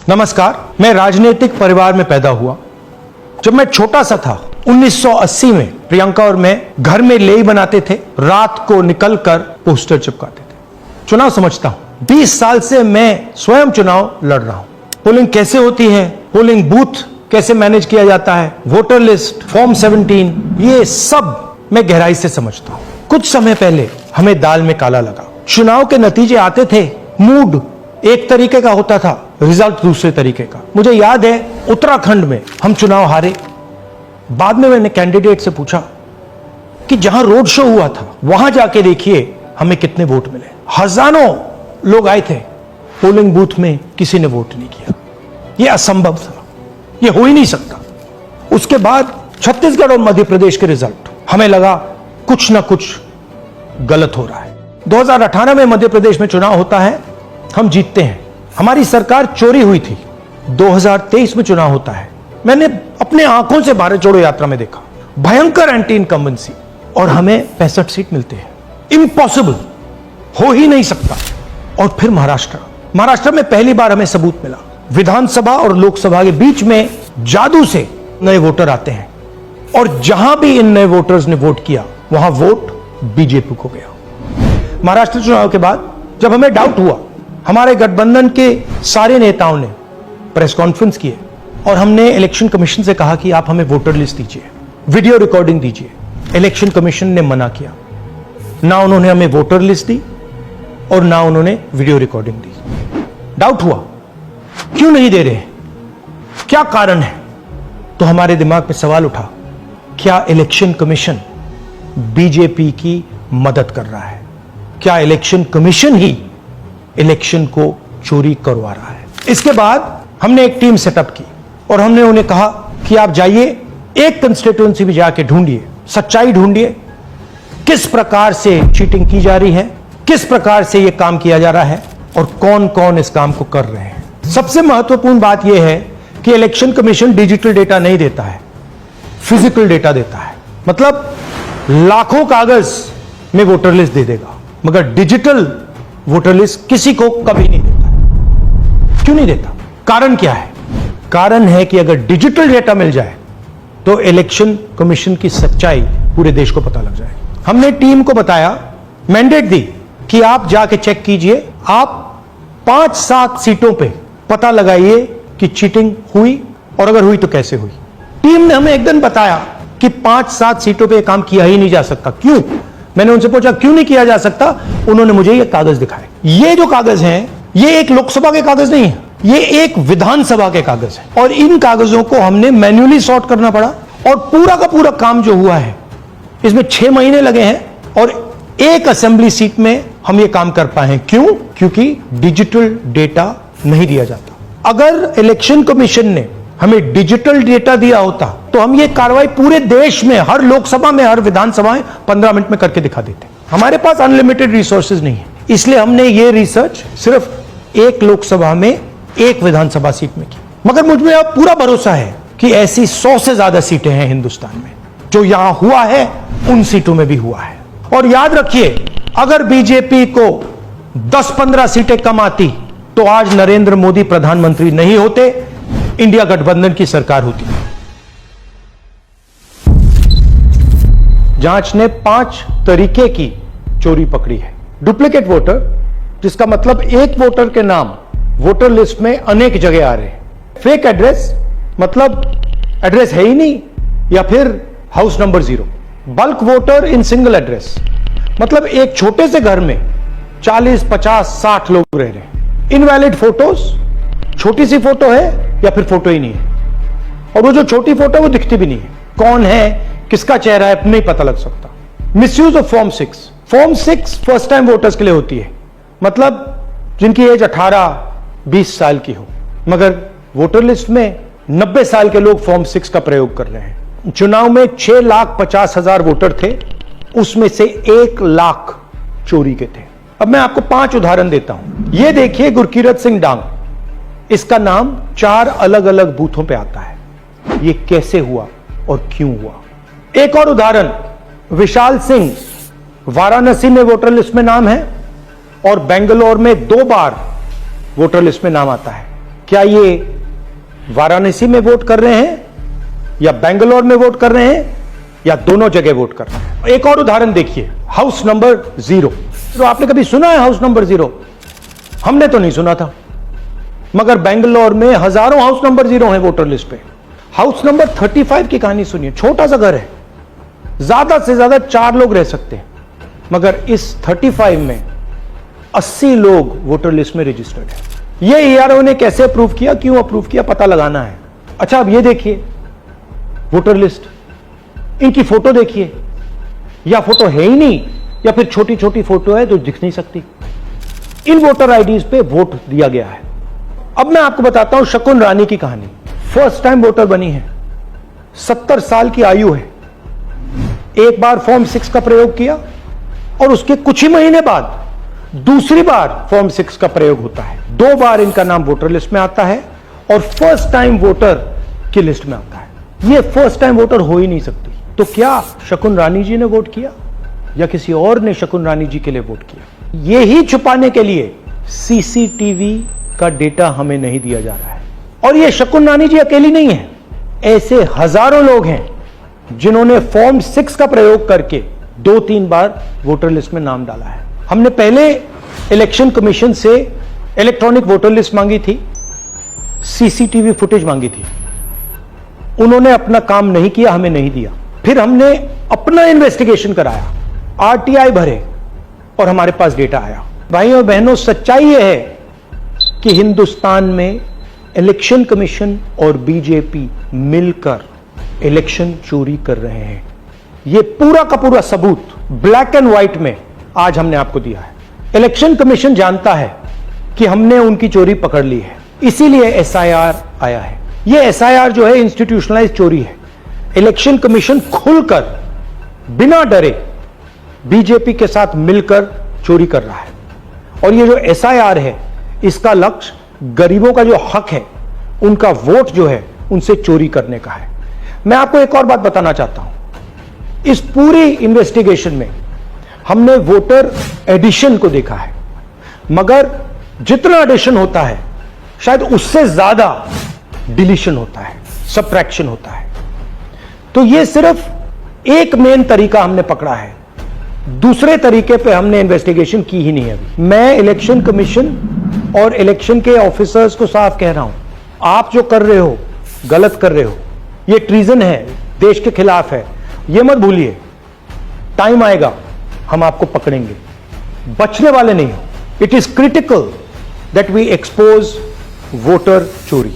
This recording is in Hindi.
नमस्कार, मैं राजनीतिक परिवार में पैदा हुआ। जब मैं छोटा सा था 1980 में प्रियंका और मैं घर में लेई बनाते थे, रात को निकलकर पोस्टर चिपकाते थे। चुनाव समझता हूं, 20 साल से मैं स्वयं चुनाव लड़ रहा हूं। पोलिंग कैसे होती है, पोलिंग बूथ कैसे मैनेज किया जाता है, वोटर लिस्ट, फॉर्म 17, ये सब मैं गहराई से समझता हूं। कुछ समय पहले हमें दाल में काला लगा। चुनाव के नतीजे आते थे, मूड एक तरीके का होता था, रिजल्ट दूसरे तरीके का। मुझे याद है उत्तराखंड में हम चुनाव हारे। बाद में मैंने कैंडिडेट से पूछा कि जहां रोड शो हुआ था वहां जाके देखिए हमें कितने वोट मिले। हजारों लोग आए थे, पोलिंग बूथ में किसी ने वोट नहीं किया। यह असंभव था, यह हो ही नहीं सकता। उसके बाद छत्तीसगढ़ और मध्य प्रदेश के रिजल्ट, हमें लगा कुछ ना कुछ गलत हो रहा है। 2018 में मध्य प्रदेश में चुनाव होता है, हम जीतते हैं। हमारी सरकार चोरी हुई थी। 2023 में चुनाव होता है, मैंने अपने आंखों से भारत जोड़ो यात्रा में देखा, भयंकर एंटी इनकम्बेंसी, और हमें 65 सीट मिलते हैं। इम्पॉसिबल, हो ही नहीं सकता। और फिर महाराष्ट्र में पहली बार हमें सबूत मिला। विधानसभा और लोकसभा के बीच में जादू से नए वोटर आते हैं, और जहां भी इन नए वोटर्स ने वोट किया वहां वोट बीजेपी को गया। महाराष्ट्र चुनाव के बाद जब हमें डाउट हुआ, हमारे गठबंधन के सारे नेताओं ने प्रेस कॉन्फ्रेंस किए और हमने इलेक्शन कमीशन से कहा कि आप हमें वोटर लिस्ट दीजिए, वीडियो रिकॉर्डिंग दीजिए। इलेक्शन कमीशन ने मना किया। ना उन्होंने हमें वोटर लिस्ट दी और ना उन्होंने वीडियो रिकॉर्डिंग दी। डाउट हुआ, क्यों नहीं दे रहे, क्या कारण है? तो हमारे दिमाग में सवाल उठा, क्या इलेक्शन कमीशन बीजेपी की मदद कर रहा है? क्या इलेक्शन कमीशन ही इलेक्शन को चोरी करवा रहा है? इसके बाद हमने एक टीम सेटअप की और हमने उन्हें कहा कि आप जाइए, एक कंस्टिट्यूएंसी भी जाके ढूंढिए, सच्चाई ढूंढिए, किस प्रकार से चीटिंग की जा रही है, किस प्रकार से यह काम किया जा रहा है और कौन कौन इस काम को कर रहे हैं। सबसे महत्वपूर्ण बात यह है कि इलेक्शन कमीशन डिजिटल डेटा नहीं देता है, फिजिकल डेटा देता है। मतलब लाखों कागज में वोटर लिस्ट दे देगा, मगर डिजिटल वोटर लिस्ट किसी को कभी नहीं देता है। क्यों नहीं देता? कारण क्या है? कारण है कि अगर डिजिटल डेटा मिल जाए तो इलेक्शन कमीशन की सच्चाई पूरे देश को पता लग जाए। हमने टीम को बताया, मैंडेट दी कि आप जाके चेक कीजिए, आप 5-7 सीटों पे पता लगाइए कि चीटिंग हुई, और अगर हुई तो कैसे हुई। टीम ने हमें एक दिन बताया कि 5-7 सीटों पे काम किया ही नहीं जा सकता। क्यों? मैंने उनसे पूछा क्यों नहीं किया जा सकता। उन्होंने मुझे ये कागज दिखाए। ये जो कागज हैं, ये एक लोकसभा के कागज नहीं है, ये एक विधानसभा के कागज है, और इन कागजों को हमने मैन्युअली सॉर्ट करना पड़ा। और पूरा का पूरा काम जो हुआ है, इसमें 6 महीने लगे हैं, और एक असेंबली सीट में हम ये काम कर पाए हैं। क्यों? क्योंकि डिजिटल डेटा नहीं दिया जाता। अगर इलेक्शन कमीशन ने हमें डिजिटल डेटा दिया होता तो हम ये कार्रवाई पूरे देश में, हर लोकसभा में, हर विधानसभा में 15 मिनट में करके दिखा देते। हमारे पास अनलिमिटेड रिसोर्सेज नहीं है, इसलिए हमने ये रिसर्च सिर्फ एक लोकसभा में, एक विधानसभा सीट में की। मगर मुझ में अब पूरा भरोसा है कि ऐसी 100 से ज्यादा सीटें हैं हिंदुस्तान में। जो यहां हुआ है उन सीटों में भी हुआ है। और याद रखिए, अगर बीजेपी को 10-15 सीटें कम आती तो आज नरेंद्र मोदी प्रधानमंत्री नहीं होते, इंडिया गठबंधन की सरकार होती। जांच ने 5 तरीके की चोरी पकड़ी है। डुप्लीकेट वोटर, जिसका मतलब एक वोटर के नाम वोटर लिस्ट में अनेक जगह आ रहे हैं। फेक एड्रेस, मतलब एड्रेस है ही नहीं, या फिर house number 0। Bulk voter in single address, मतलब एक छोटे से घर में 40, 50, 60 लोग रह रहे हैं। इनवैलिड फोटोज, छोटी सी फोटो है या फिर फोटो ही नहीं है, और वो जो छोटी फोटो वो दिखती भी नहीं है। कौन है, किसका चेहरा है, नहीं पता लग सकता। Misuse of form 6। Form 6 first time voters के लिए होती है, मतलब जिनकी एज 18-20 साल की हो, मगर वोटर लिस्ट में 90 साल के लोग फॉर्म 6 का प्रयोग कर रहे हैं। चुनाव में 6,50,000 वोटर थे, उसमें से 1 लाख चोरी के थे। अब मैं आपको 5 उदाहरण देता हूं। यह देखिए, गुरकीरत सिंह डांग, इसका नाम 4 अलग अलग बूथों पे आता है। यह कैसे हुआ और क्यों हुआ? एक और उदाहरण, विशाल सिंह, वाराणसी में वोटर लिस्ट में नाम है और बेंगलोर में 2 बार वोटर लिस्ट में नाम आता है। क्या ये वाराणसी में वोट कर रहे हैं या बेंगलोर में वोट कर रहे हैं या दोनों जगह वोट कर रहे हैं? एक और उदाहरण देखिए, हाउस नंबर 0। तो आपने कभी सुना है हाउस नंबर 0? हमने तो नहीं सुना था, मगर बेंगलोर में हजारों हाउस नंबर 0 हैं वोटर लिस्ट पे। हाउस नंबर 35 की कहानी सुनिए। छोटा सा घर है, ज्यादा से ज्यादा 4 लोग रह सकते हैं, मगर इस 35 में 80 लोग वोटर लिस्ट में रजिस्टर्ड है। ये ईआरओ ने कैसे अप्रूव किया, क्यों अप्रूव किया, पता लगाना है। अच्छा, अब ये देखिए वोटर लिस्ट, इनकी फोटो देखिए, या फोटो है ही नहीं या फिर छोटी छोटी फोटो है जो दिख नहीं सकती। इन वोटर आईडीज पे वोट दिया गया है। अब मैं आपको बताता हूं शकुन रानी की कहानी। फर्स्ट टाइम वोटर बनी है, 70 साल की आयु है। एक बार फॉर्म 6 का प्रयोग किया और उसके कुछ ही महीने बाद दूसरी बार फॉर्म 6 का प्रयोग होता है। 2 बार इनका नाम वोटर लिस्ट में आता है और फर्स्ट टाइम वोटर की लिस्ट में आता है। ये फर्स्ट टाइम वोटर हो ही नहीं सकती। तो क्या शकुन रानी जी ने वोट किया या किसी और ने शकुन रानी जी के लिए वोट किया? ये ही छुपाने के लिए सीसीटीवी का डेटा हमें नहीं दिया जा रहा है। और ये शकुन रानी जी अकेली नहीं है, ऐसे हजारों लोग हैं जिन्होंने फॉर्म 6 का प्रयोग करके 2-3 बार वोटर लिस्ट में नाम डाला है। हमने पहले इलेक्शन कमीशन से इलेक्ट्रॉनिक वोटर लिस्ट मांगी थी, सीसीटीवी फुटेज मांगी थी। उन्होंने अपना काम नहीं किया, हमें नहीं दिया। फिर हमने अपना इन्वेस्टिगेशन कराया, आरटीआई भरे और हमारे पास डेटा आया। भाइयों और बहनों, सच्चाई यह है कि हिंदुस्तान में इलेक्शन कमीशन और बीजेपी मिलकर इलेक्शन चोरी कर रहे हैं। यह पूरा का पूरा सबूत ब्लैक एंड व्हाइट में आज हमने आपको दिया है। इलेक्शन कमीशन जानता है कि हमने उनकी चोरी पकड़ ली है, इसीलिए एसआईआर आया है। यह एसआईआर जो है इंस्टीट्यूशनलाइज चोरी है। इलेक्शन कमीशन खुलकर बिना डरे बीजेपी के साथ मिलकर चोरी कर रहा है। और ये जो एसआईआर है, इसका लक्ष्य गरीबों का जो हक है, उनका वोट जो है, उनसे चोरी करने का है। मैं आपको एक और बात बताना चाहता हूं। इस पूरी इन्वेस्टिगेशन में हमने वोटर एडिशन को देखा है, मगर जितना एडिशन होता है शायद उससे ज्यादा डिलीशन होता है, सबट्रैक्शन होता है। तो ये सिर्फ एक मेन तरीका हमने पकड़ा है, दूसरे तरीके पे हमने इन्वेस्टिगेशन की ही नहीं अभी। मैं इलेक्शन कमीशन और इलेक्शन के ऑफिसर्स को साफ कह रहा हूं, आप जो कर रहे हो गलत कर रहे हो, ये ट्रीजन है, देश के खिलाफ है। ये मत भूलिए, टाइम आएगा हम आपको पकड़ेंगे, बचने वाले नहीं हो। It is critical that we expose voter चोरी।